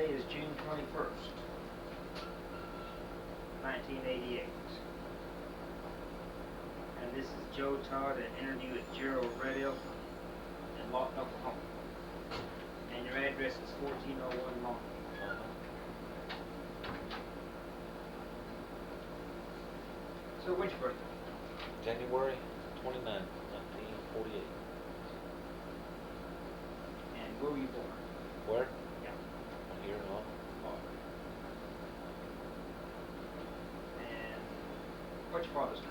today is June 21st, 1988. And this is Joe Todd, an interview with Gerald Red Elk in Lawton, Oklahoma. And your address is 1401 Lawton. So when's your birthday? January 29, 1948. And where were you born? Where? Yeah. Here in Lawton. And what's your father's name?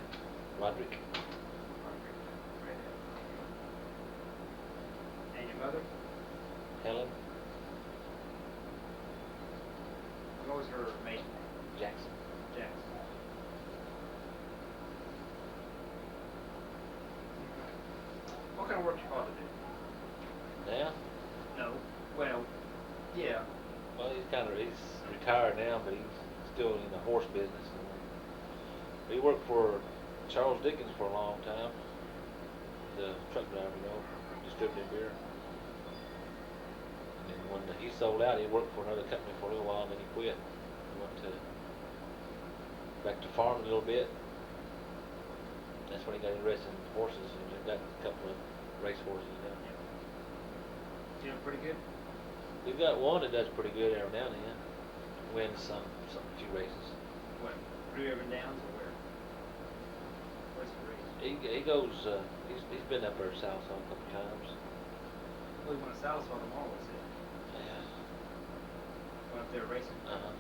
Roderick. Roderick Red Elk. And your mother? Helen What was her maiden name? Jackson. Jackson. What kind of work your father do? Now? No. Well, yeah. Well, he's retired now, but he's still in the horse business. He worked for Charles Dickens for a long time. The truck driver, distributing beer. And when he sold out, he worked for another company for a little while, and then he quit. He went back to farming a little bit. That's when he got interested in horses, and he got a couple of race horses now. Doing pretty good? We've got one that does pretty good every now and then. Wins a few races. What, Blue Ribbon Downs or where? Where's the race? He goes, he's been up there south a couple times. Well, he won a South on tomorrow, was it? Yeah. Went up there racing? Uh-huh.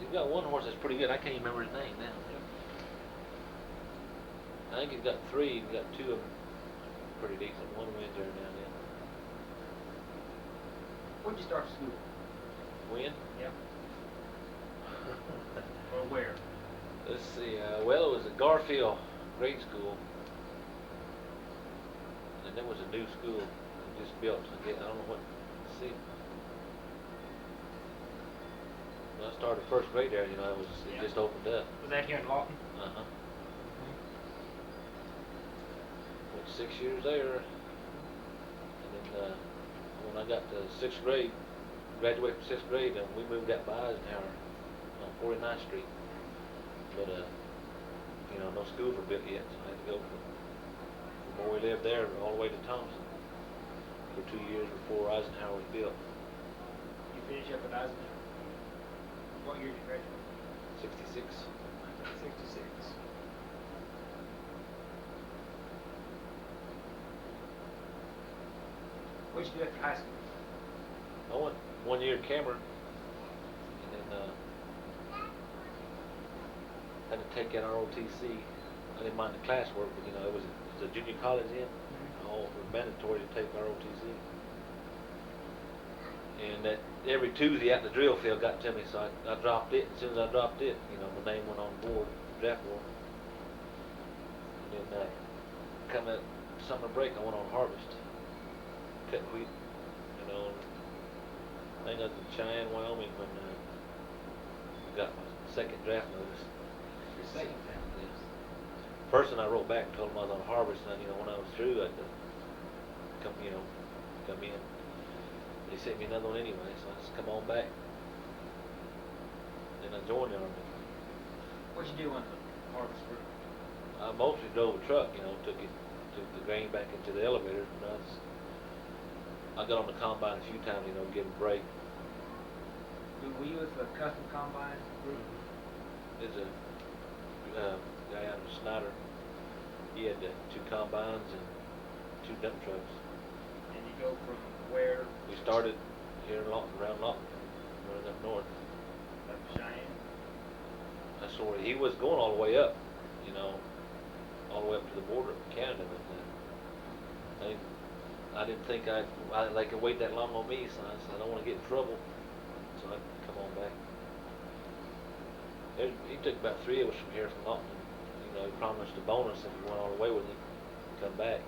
He's got one horse that's pretty good. I can't even remember his name now. Yep. I think he's got three. He's got two of them pretty decent. One wins every now and then. When'd you start school? When? Yep. Or where? Let's see. Well, it was at Garfield Grade School. And there was a new school just built. I don't know what. Let's see. When I started first grade there, it just opened up. Was that here in Lawton? Uh-huh. Went 6 years there. And then when I got to 6th grade, graduated from 6th grade, and we moved out by Eisenhower on 49th Street. But, no schools were built yet, so I had to go from where we lived there all the way to Thompson for 2 years before Eisenhower was built. You finished up at Eisenhower? What year did you graduate? 66. 1966. What did you do after high school? I went 1 year at Cameron, and then had to take an ROTC. I didn't mind the classwork, but it was a junior college in. All it was mandatory to take ROTC. And that every Tuesday out in the drill field got to me, so I dropped it. As soon as I dropped it, my name went on board, draft board. And then coming up summer break, I went on harvest. Cut wheat, I think I was in Cheyenne, Wyoming when I got my second draft notice. Your second time? Yes. First one I wrote back and told them I was on harvest, and when I was through, I'd come in. They sent me another one anyway, so I just come on back. Then I joined the Army. What'd you do on the harvest group? I mostly drove a truck, took the grain back into the elevator, and I got on the combine a few times, give a break. Were you with the custom combine group? There's a guy out of Snyder. He had 2 combines and 2 dump trucks. And you go from where? We started here in Lawton, around Lawton, running up north. Up Cheyenne? That's where he was going all the way up, all the way up to the border of Canada. But I didn't think they could wait that long on me, so I said I don't want to get in trouble. So I come on back. He took about 3 of us from here from Lawton. He promised a bonus if we went all the way with him, come back.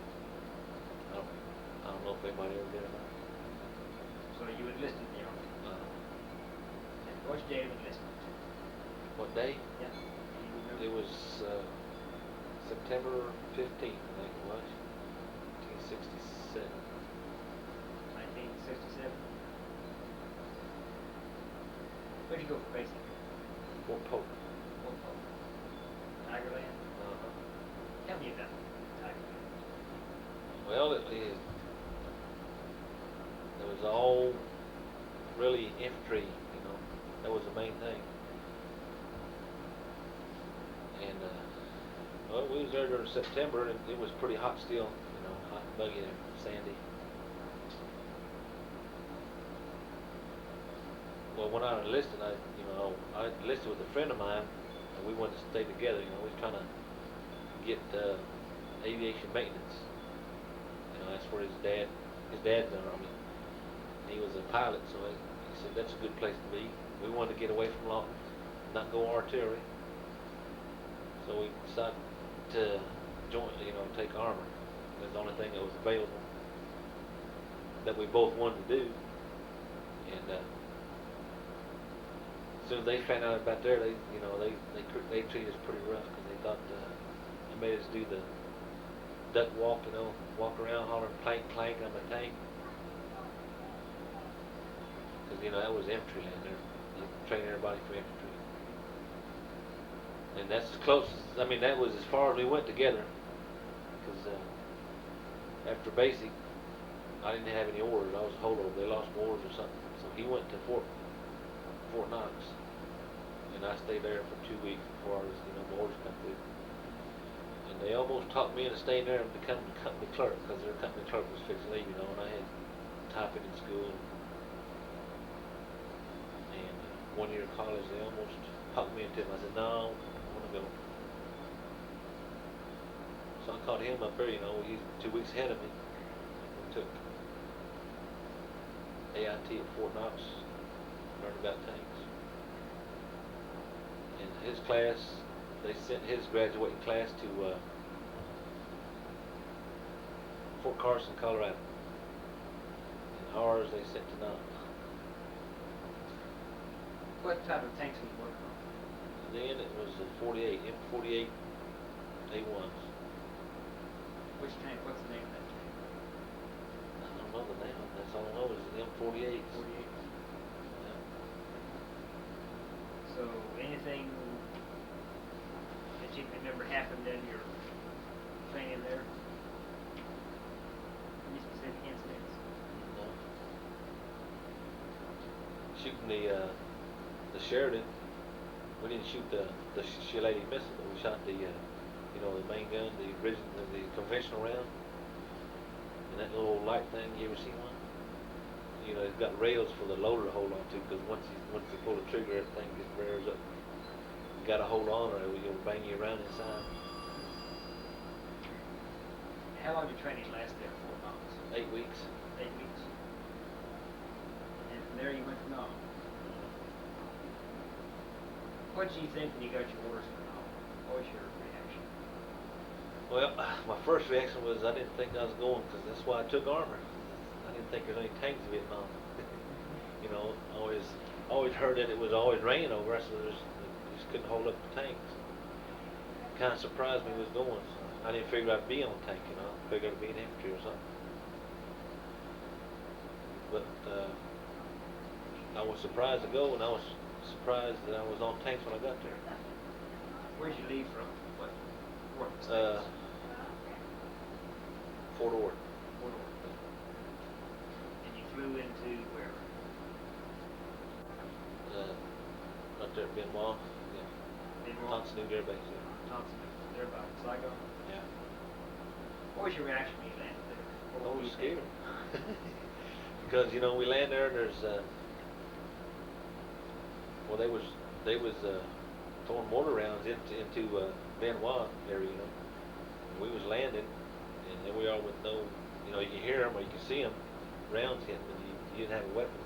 I don't know if anybody ever did or not. So you enlisted in the Army? And what's your day of enlistment? What day? Yeah. Do you remember? It was September 15th, I think it was. 1967. 1967? go for basic? Fort Polk. Fort Polk. Tigerland? Uh-huh. Tell me about Tigerland. Well, it was all really infantry, you know. That was the main thing. And well, we was there during September, and it was pretty hot still, you know, hot and muggy and sandy. Well, when I enlisted, I enlisted with a friend of mine, and we wanted to stay together. You know, we was trying to get aviation maintenance. You know, that's where his dad's in the Army. He was a pilot, so he said that's a good place to be. We wanted to get away from Lawton, not go artillery. So we decided to jointly, you know, take armor. It was the only thing that was available that we both wanted to do. And as soon as they found out about there, they treated us pretty rough because they thought they made us do the duck walk, you know, walk around hollering clank clank on the tank. Because you know that was infantry land there. They train everybody for infantry. And that's as close as, I mean, that was as far as we went together. Because after basic, I didn't have any orders. I was a holdover. They lost orders or something. So he went to Fort Knox. And I stayed there for 2 weeks before I was, you know, my orders come through. And they almost talked me into staying there and becoming a company clerk because their company clerk was fixing to leave, you know, and I had typing in school. And 1 year of college, they almost talked me into it. I said, no, I want to go. So I caught him up there, you know, he's 2 weeks ahead of me. We took AIT at Fort Knox, learned about tanks. In his class, they sent his graduating class to Fort Carson, Colorado. And ours, they sent to Knox. What type of tanks were you working on? Then it was the 48, M48 A1s. Which tank? What's the name of that tank? I don't know the name. That's all I know is the M48. 48. Yeah. So anything that you can remember happened in your training there? Any specific incidents? No. Shooting the Sheridan. We didn't shoot the Shillelagh missile, but we shot the you know, the main gun, the original, the conventional round. And that little light thing, you ever seen one? You know, it's got rails for the loader to hold on to, because once you pull the trigger, everything just rears up. You got to hold on, or it'll bang you around inside. How long did your training last there for? 8 weeks. 8 weeks. And from there you went to Nam. What did you think when you got your orders from Nam? What was your reaction? Well, my first reaction was I didn't think I was going, because that's why I took armor. I didn't think there's any tanks in Vietnam. You know, always heard that it was always raining over us, so you just couldn't hold up the tanks. Kind of surprised me was going. So I didn't figure I'd be on a tank, you know. I figured I'd be in infantry or something. But I was surprised to go, and I was surprised that I was on tanks when I got there. Where'd you leave from? What states? Fort Ord. Fort Ord. And you flew into where? Right there at BIen Hoa. Yeah. BIen Hoa? Thompson New Air Base. Yeah. Thompson. There by Saigon? Yeah. What was your reaction when you landed there? I was scared. Because, you know, we land there and there's well, they was throwing mortar rounds into BIen Hoa area, you know. And we was landing, and there we are with no, you know, you can hear them or you can see them, rounds hitting, but you didn't have a weapon.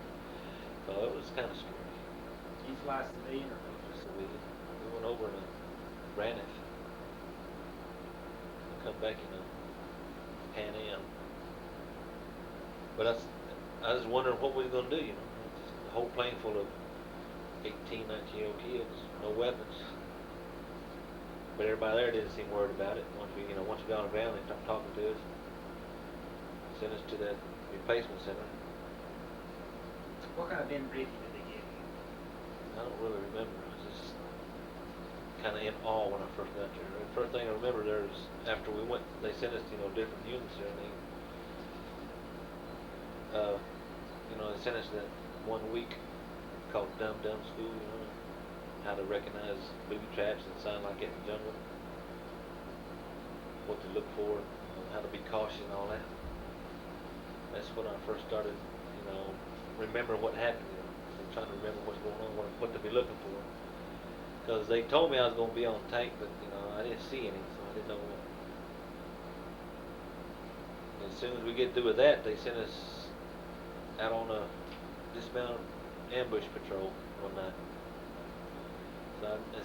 So it was kind of scary. Did you fly civilian or military? So we went over to Braniff and come back in a Pan Am. But I was wondering what we was going to do, you know. Just a whole plane full of 18, 19-year-old kids, no weapons. But everybody there didn't seem worried about it. Once we got on the ground, they started talking to us, sent us to that replacement center. What kind of in briefing did they give you? I don't really remember. I was just kind of in awe when I first got there. The first thing I remember there is after we went, they sent us, different units there, and they sent us that 1 week called Dumb Dumb School, how to recognize booby traps and sign like it in the jungle, what to look for, how to be cautious and all that. That's when I first started, remembering what happened, and trying to remember what's going on, what to be looking for. Because they told me I was going to be on tank, but I didn't see any, so I didn't know what. As soon as we get through with that, they sent us out on a dismounted ambush patrol one night.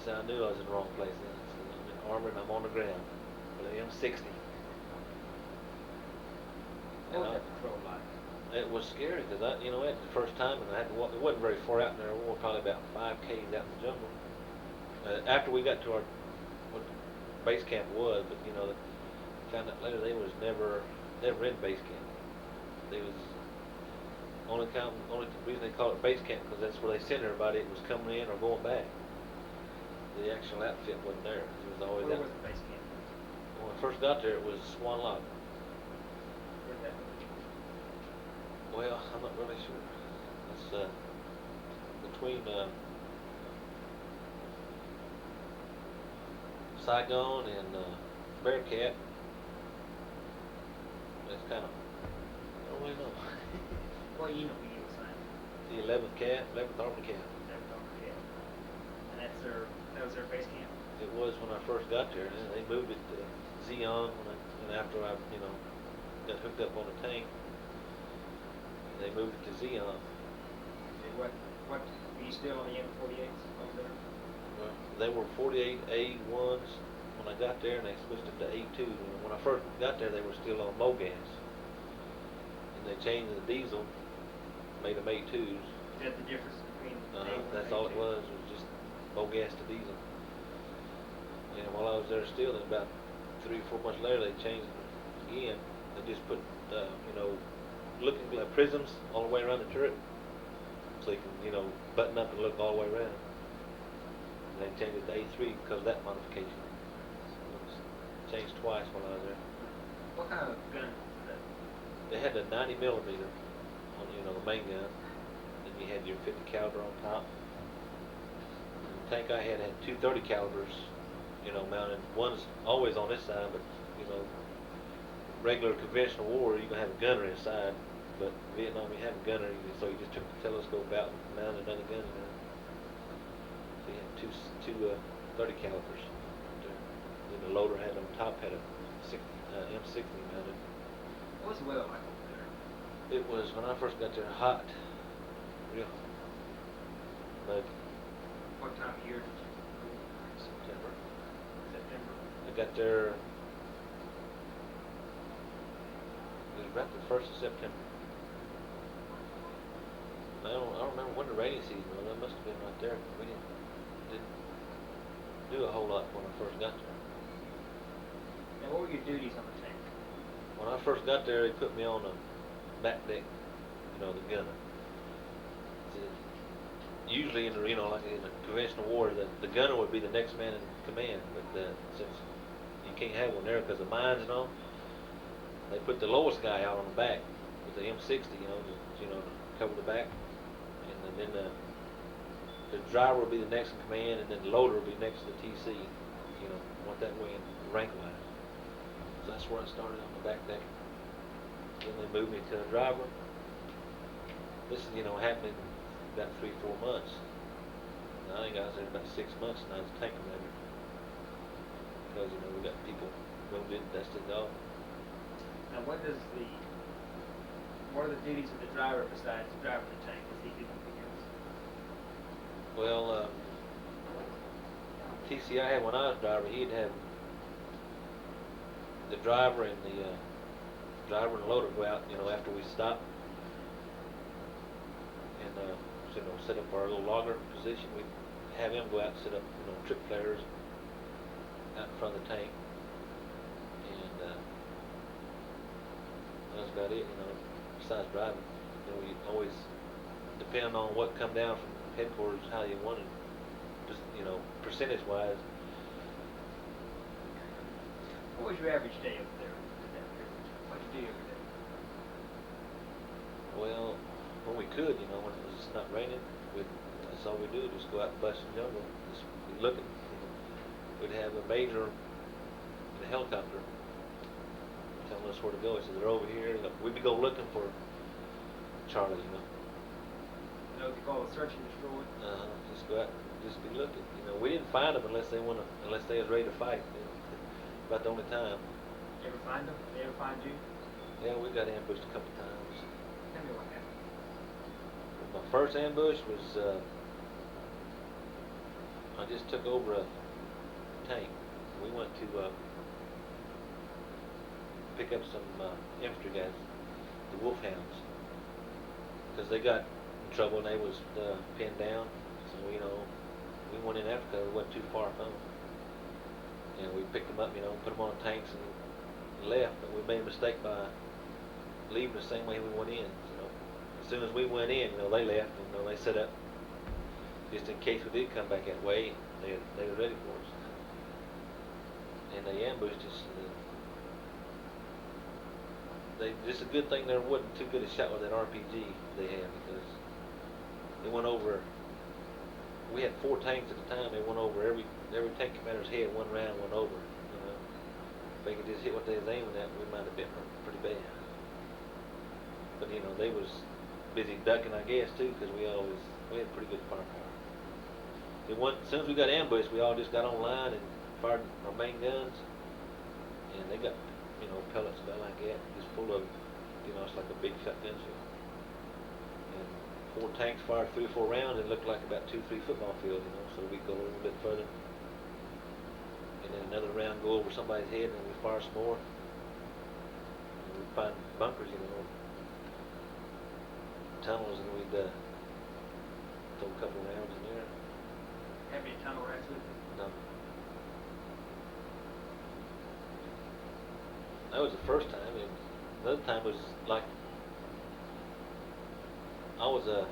So I knew I was in the wrong place then. So I'm in armor and I'm on the ground with an M60. What was that patrol like? It was scary because it was the first time, and I had to walk. It wasn't very far out in there. We were probably about 5 k's out in the jungle. After we got to what base camp was, but found out later they was never in base camp. They was only reason they call it base camp because that's where they sent everybody. It was coming in or going back. The actual outfit wasn't there. It was always Where out. was the base camp? When I first got there, it was Swan Log. Where'd that go? Well, I'm not really sure. It's between Saigon and Bearcat. It's kind of, I don't really know. Well, you know who you assigned. The 11th Army Cat. And that was their base camp? It was when I first got there, and they moved it to Zion and after I, got hooked up on the tank, they moved it to Zion. Okay, what, are you still on the M48s over there? Well, they were 48 A1s when I got there, and they switched them to A2s. And when I first got there, they were still on MoGas. And they changed the diesel, made them A2s. Is that the difference between A1 and That's A2? all it was just MoGas to diesel. And while I was there still, and about 3 or 4 months later, they changed it again. They just put, looking like prisms all the way around the turret, so you can, button up and look all the way around. And they changed it to A3 because of that modification. So it was changed twice while I was there. What kind of gun is that? They had a 90 millimeter on, the main gun. Then you had your 50 caliber on top. And the tank I had 2 30 calibers, mounted. One's always on this side, but regular conventional war, you're gonna have a gunner inside. But Vietnam, you have a gunner, so you just took the telescope out and mounted another gun in there. So you had two 30 calibers. Then the loader had on top had a M60 mounted. What was the weather like over there? It was, when I first got there, hot, real muggy. What time of year did you go? September. September. I got there, it was about the 1st of September. I don't remember when the rainy season was. That must have been right there. We didn't do a whole lot when I first got there. Now, what were your duties on the tank? When I first got there, they put me on the back deck, the gunner. Usually in the, like in a conventional war, the gunner would be the next man in command. But since you can't have one there because of mines and all, they put the lowest guy out on the back with the M60, to cover the back. And then the driver will be the next in command, and then the loader will be next to the TC. Went that way in rank-wise. So that's where I started on the back deck. Then they moved me to the driver. This is, happening about 3 or 4 months. And I think I was there about 6 months, and I was a tank commander. Because, we got people wounded, dusted off. Now, what are the duties of the driver besides driving the tank? Does he do anything else? Well, TC I had when I was driver, he'd have the driver and the loader go out, after we stop, and set up our little logger position. We'd have him go out and set up, trip flares out in front of the tank, and that's about it. Besides driving, we always depend on what come down from headquarters how you wanted, just, you know, percentage-wise. What was your average day up there in that period? What'd you do every day? Well, when we could, you know, when it was not raining, that's all we do, just go out and bust the jungle, just be looking. We'd have a major in a helicopter telling us where to go. He said, they're over here. You know, we'd be go looking for Charlie, you know. You know what they call a search and destroy? Just go out and just be looking. You know, we didn't find them unless they was ready to fight. You know. About the only time. You ever find them? They ever find you? Yeah, we got ambushed a couple times. Tell me what happened. My first ambush was, I just took over a tank. We went to pick up some infantry guys, the Wolfhounds, because they got in trouble and they was pinned down. So, you know, we went in Africa. We wasn't too far from them. And we picked them up, you know, put them on tanks and left. But we made a mistake by leaving the same way we went in. You know, as soon as we went in, you know, they left. And, you know, they set up just in case we did come back that way. They were ready for us. And they ambushed us. Just a good thing there wasn't too good a shot with that RPG they had, because they went over. We had 4 tanks at the time. They went over every tank commander's head. One round went over. You know, if they could just hit what they was aiming at, we might have been hurt pretty bad. But you know, they was busy ducking, I guess, too, because we had pretty good firepower. As soon as we got ambushed, we all just got online and fired our main guns, and they got, you know, pellets about like that, just full of, you know, it's like a big shotgun shell. And 4 tanks fired 3 or 4 rounds, and it looked like about 2-3 football fields, you know, so we go a little bit further. And then another round go over somebody's head, and then we fire some more. And we'd find bunkers, you know, tunnels, and we'd throw a couple rounds in there. Have any tunnel rats with you? No. That was the first time, and another time was like I was a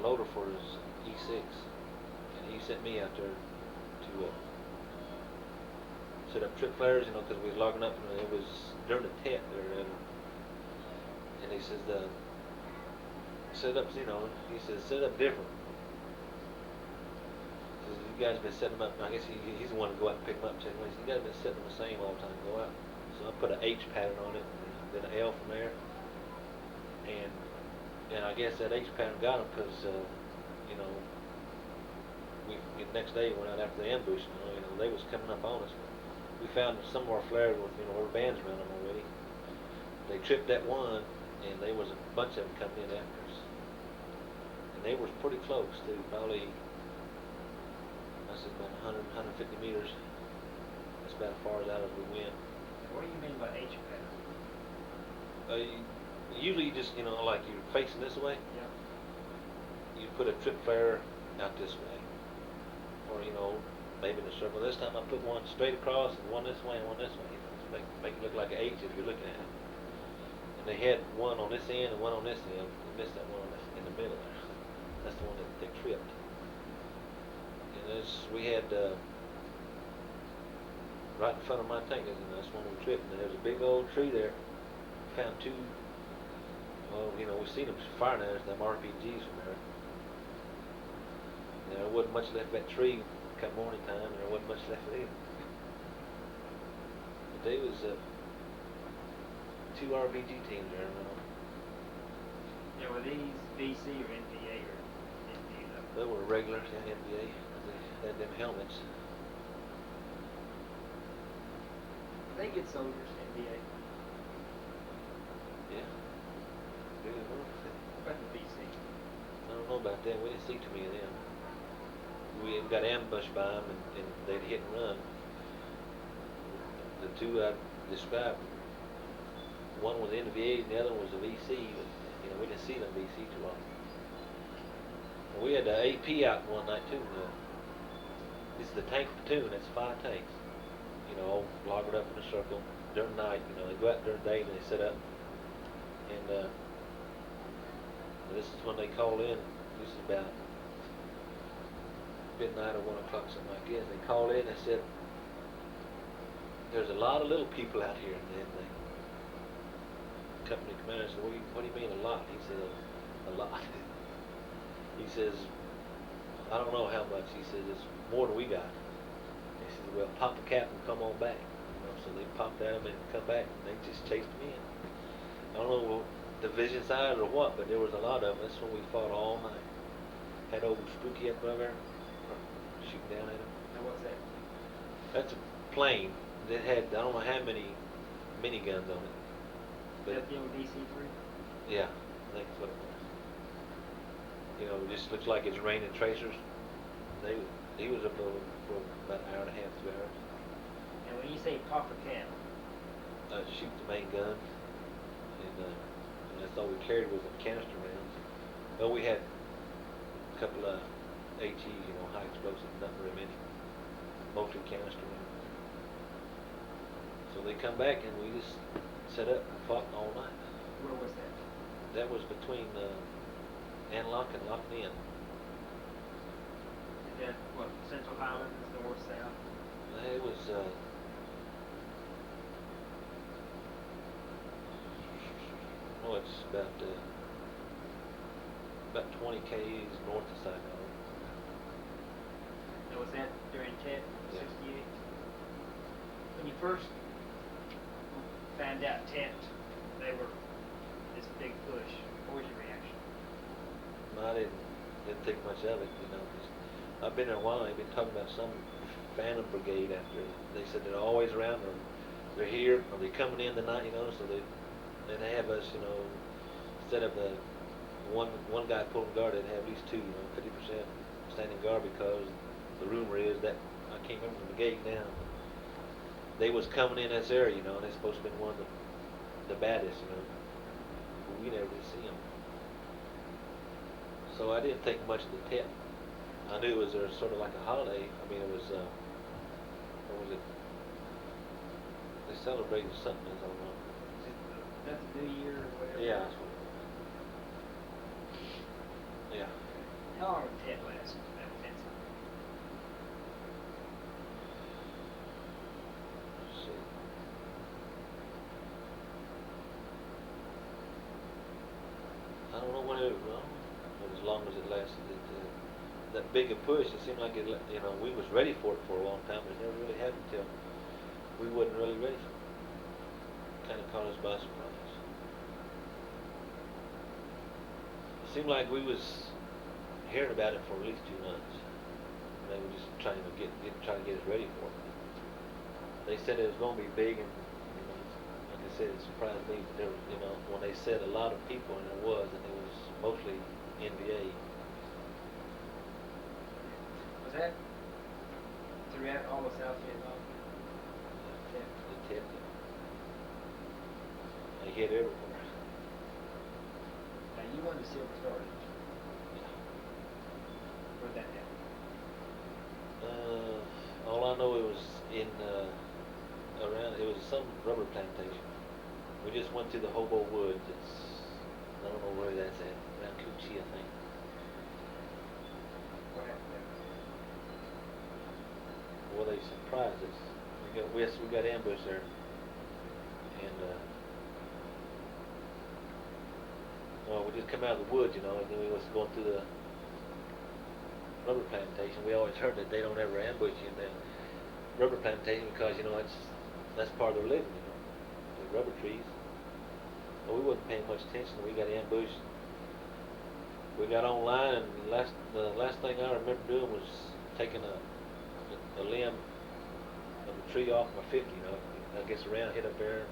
loader for his E6, and he sent me out there to set up trip flares, you know, because we was logging up, and it was during the tent there, and he says set up, you know, he says set up different. He says, you guys been setting them up. I guess he's the one to go out and pick them up. Said, well, you guys been setting them the same all the time. Go out. So I put an H pattern on it, and then an L from there, and I guess that H pattern got them because, you know, the next day we went out after the ambush. You know, they was coming up on us. We found some of our flares with, you know, rubber bands around them already. They tripped that one, and there was a bunch of them coming in after us. And they was pretty close too, probably, I said about 100, 150 meters. That's about as far as out as we went. What do you mean by H pattern? Usually you just, you know, like you're facing this way. Yeah. You put a trip flare out this way. Or, you know, maybe in a circle. This time I put one straight across and one this way and one this way. You know, to make it look like an H if you're looking at it. And they had one on this end and one on this end. You missed that one in the middle there. That's the one that they tripped. And we had right in front of my tank, and that's one we tripped. And there's a big old tree there. Found 2. Well, you know, we've seen them firing at us, them RPGs from there. There wasn't much left of that tree come morning time, and there wasn't much left of it. But there was 2 RPG teams there, you know. Yeah, were these BC or NVA or NVA? They were regular NBA. They had them helmets. They get soldiers, NBA. Yeah. Good enough. What about the BC? I don't know about that. We didn't see too many of them. We got ambushed by them, and they'd hit and run. The 2 I described, one was NVA and the other was a VC, but you know, we didn't see them VC too often. And we had the AP out one night too. This is the tank platoon. That's 5 tanks. You know, all loggered up in a circle during the night. You know, they go out during the day and they set up. And this is when they call in this is about midnight or 1 o'clock, something like that. They called in and said, there's a lot of little people out here. And then the company commander said, what do you mean a lot? He said, a lot. He says, I don't know how much. He says, it's more than we got. He says, well, pop the cap and come on back. You know, so they popped at them and come back, and they just chased them in. I don't know division size or what, but there was a lot of them. That's when we fought all night. Had old Spooky up there shooting down at them. Now what's that? That's a plane that had, I don't know how many miniguns on it. Is that the old DC-3? Yeah, I think that's what it was. You know, it just looks like it's raining tracers. He was up there for about an hour and a half, 2 hours. And when you say pop a cap, Shoot the main gun, and that's all we carried was the canister rounds. Well, we had a couple of HEs, you know, high explosive, not very many, mostly canister rounds. So they come back and we just set up and fought all night. where was that? That was between Anlock and Lawton. Is that what, Central Highlands, north, south? It was oh, it's about 20 k's north of Saigon. Now was that during TET, Yeah. 68? When you first found out TET, they were this big push, what was your reaction? I didn't think much of it, you know. I've been there a while. They've been talking about some Phantom Brigade after. They said they're always around, or they're here, or they're coming in tonight, you know. So they have us, you know, instead of one guy pulling guard, they'd have at least two, you know, 50% standing guard, because the rumor is that, I can't remember the brigade now, they was coming in this area, you know, and they're supposed to be one of the baddest, you know, but we never did see them. So I didn't think much of the TET. I knew it was sort of like a holiday. I mean, it was, what was it? They celebrated something, I don't know. That's New Year or whatever? Yeah, that's what it was. Yeah. How long would TET last? That offensive? Let's see. I don't know when it was wrong, but as long as it lasted. That bigger push, it seemed like it, you know, we was ready for it for a long time, but it never really happened until we wasn't really ready for it. Kind of caught us by surprise. It seemed like we was hearing about it for at least 2 months. They were just trying to get us ready for it. They said it was going to be big, and you know, like I said, it surprised me. But there was, you know, when they said a lot of people, and there was, and it was mostly NBA. Was that throughout all of South Vietnam? The tip. They hit everywhere. Now you won the Silver Star, didn't you? Yeah. Where'd that happen? All I know, it was in around. It was some rubber plantation. We just went to the Hobo Woods. I don't know where that's at. Around Comanche, I think. What happened there? Well, they surprised us. We got ambushed there, and well, we just come out of the woods, you know, and then we was going through the rubber plantation. We always heard that they don't ever ambush you in the rubber plantation, because you know that's part of their living, you know, the rubber trees. Well, we wasn't paying much attention. We got ambushed. We got online, and the last thing I remember doing was taking a limb of the tree off my 50, you know. I guess around, hit up there,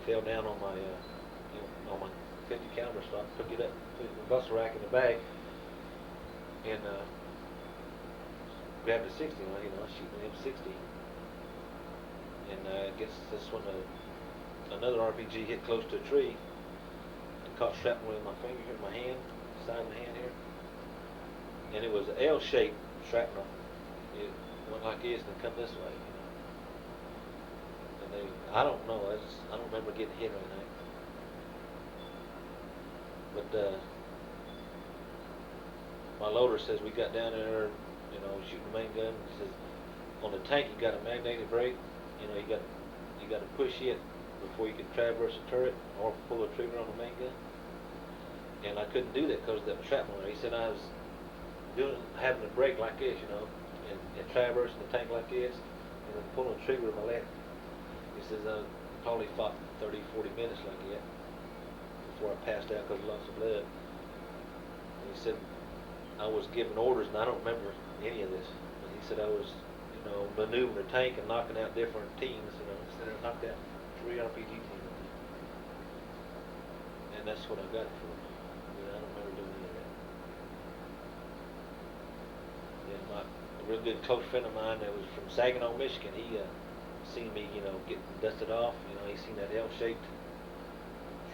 fell down on my, on my 50 caliber stock, took it up, put it in the bustle rack in the bag, and grabbed a 60, you know, shooting an M60. And I guess that's when another RPG hit close to a tree and caught shrapnel in my finger here, my hand, side of my hand here. And it was an L-shaped shrapnel. It went like this and come this way, you know. And I don't know, I don't remember getting hit or anything. But my loader says we got down there, you know, shooting the main gun. He says on the tank you got a magnetic brake. You know, you got to push it before you can traverse the turret or pull the trigger on the main gun. And I couldn't do that because of that shrapnel there. He said I was having a brake like this, you know, and traversing the tank like this, and then pulling the trigger with my left. He says I probably fought 30, 40 minutes like that before I passed out because I lost some blood. And he said I was giving orders, and I don't remember any of this. But he said I was, you know, maneuvering the tank and knocking out different teams. You know, instead I knocked out 3 RPG teams, and that's what I got for. I don't remember doing any of that. Yeah, a real good close friend of mine that was from Saginaw, Michigan, he seen me, you know, getting dusted off. You know, he seen that L-shaped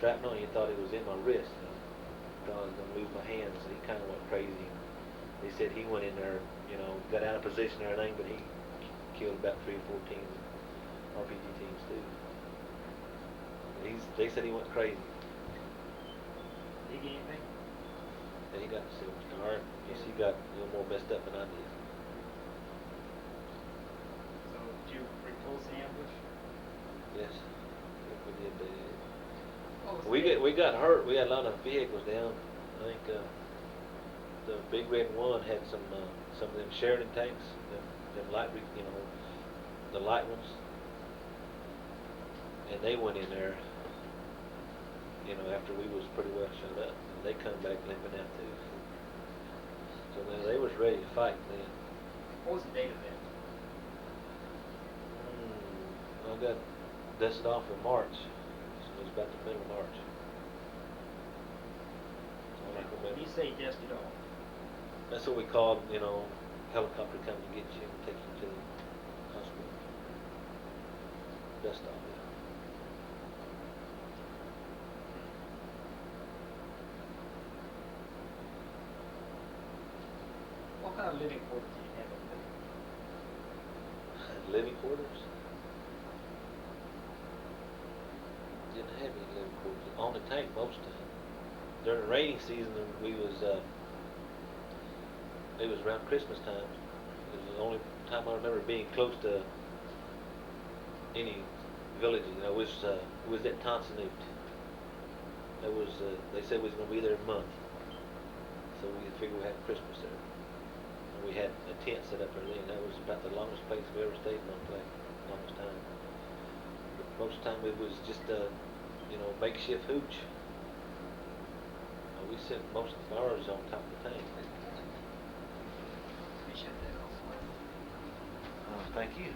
shrapnel, and he thought it was in my wrist. You know, thought I was gonna lose my hand, so he kind of went crazy. He said he went in there, you know, got out of position and everything, but he killed about 3 or 4 teams, RPG teams too. They said he went crazy. Did he get anything? Yeah, he got the Silver Star. Yes, he got a little more messed up than I did. So did you repulse the ambush? Yes, we did. What was We got hurt. We had a lot of vehicles down. I think the Big Red One had some of them Sheridan tanks, them light, you know, the light ones, and they went in there. You know, after we was pretty well shut up, and they come back limping out too. So then they was ready to fight then. What was the date of that? I got dusted off in March, so it was about the middle of March. When you say dusted off, That's what we called, you know, helicopter come to get you and take you to the hospital. Dust off, yeah. what kind of living quarters did you have up there? Living quarters? Didn't have any living quarters. On the tank most of the time. During the rainy season, we was, it was around Christmas time. It was the only time I remember being close to any villages. You know, it was at Tonsonute. That was, they said we was going to be there a month. So we figured we had Christmas there. And we had a tent set up there then. That was about the longest place we ever stayed in one place. Longest time. But most of the time it was just a, you know, makeshift hooch. We set most of ours on top of the tank. We shut that off. Thank you.